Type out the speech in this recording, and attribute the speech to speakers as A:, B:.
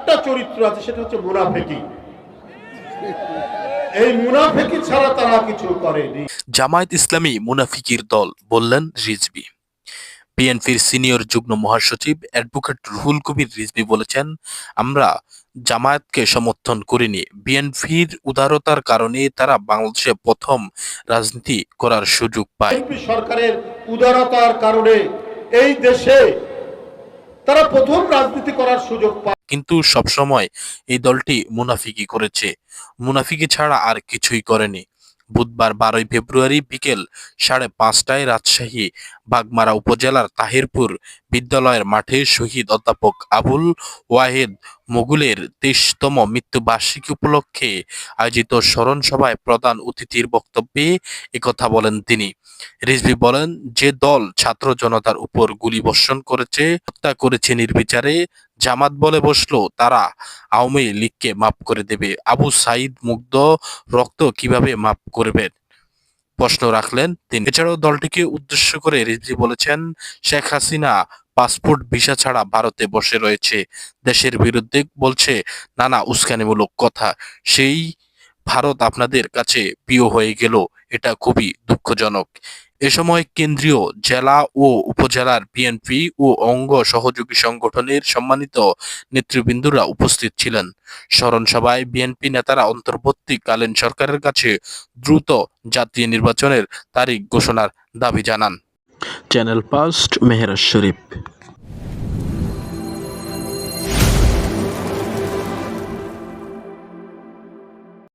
A: একটা চরিত্র আছে, সেটা হচ্ছে মুনাফিকি। এই মুনাফিকি ছাড়া তারা কিছু করেনি।
B: জামায়াত ইসলামী মুনাফিকির দল বললেন রিজভী। বিএনপির সিনিয়র যুগ্ম মহাসচিব অ্যাডভোকেট রুহুল কবির রিজভী বলেছেন, আমরা জামায়াতকে সমর্থন করিনি। বিএনপির উদারতার কারণে তারা বাংলাদেশে প্রথম রাজনীতি করার সুযোগ পায়।
A: বিএনপি সরকারের উদারতার কারণে এই দেশে তারা প্রথম রাজনীতি করার সুযোগ পায়।
B: কিন্তু সবসময় এই দলটি মুনাফিকি করেছে, মুনাফিকি ছাড়া আর কিছুই করেনি। বুধবার 12 ফেব্রুয়ারি বিকেল 5:30টায় রাজশাহী বাগমারা উপজেলার তাহিরপুর বিদ্যালয়ের মাঠে শহীদ অধ্যাপক আবুল ওয়াহেদ মুগুলের 23তম মৃত্যুবার্ষিকী উপলক্ষে আয়োজিত স্মরণ সভায় প্রধান অতিথির বক্তব্যে একথা বলেন তিনি। রিজভী বলেন, যে দল ছাত্র জনতার উপর গুলিবর্ষণ করেছে, হত্যা করেছে নির্বিচারে, জামাত বলে বসলো তারা আওয়ামী লীগকে মাফ করে দেবে। আবু সাঈদ মুগ্ধ রক্ত কিভাবে মাফ করবেন প্রশ্ন রাখলেন তিনি। এছাড়াও দলটিকে উদ্দেশ্য করে রিজভী বলেছেন, শেখ হাসিনা পাসপোর্ট ভিসা ছাড়া ভারতে বসে রয়েছে, দেশের বিরুদ্ধে বলছে নানা উস্কানিমূলক কথা। সেই ভারত আপনাদের কাছে প্রিয় হয়ে গেল, এটা খুবই দুঃখজনক। এ সময় কেন্দ্রীয়, জেলা ও উপজেলার বিএনপি ও অঙ্গ সহযোগী সংগঠনের সম্মানিত নেতৃবৃন্দরা উপস্থিত ছিলেন। স্মরণ সভায় বিএনপি নেতারা অন্তর্বর্তীকালীন সরকারের কাছে দ্রুত জাতীয় নির্বাচনের তারিখ ঘোষণার দাবি জানান। চ্যানেল 5 মেহের শরীফ।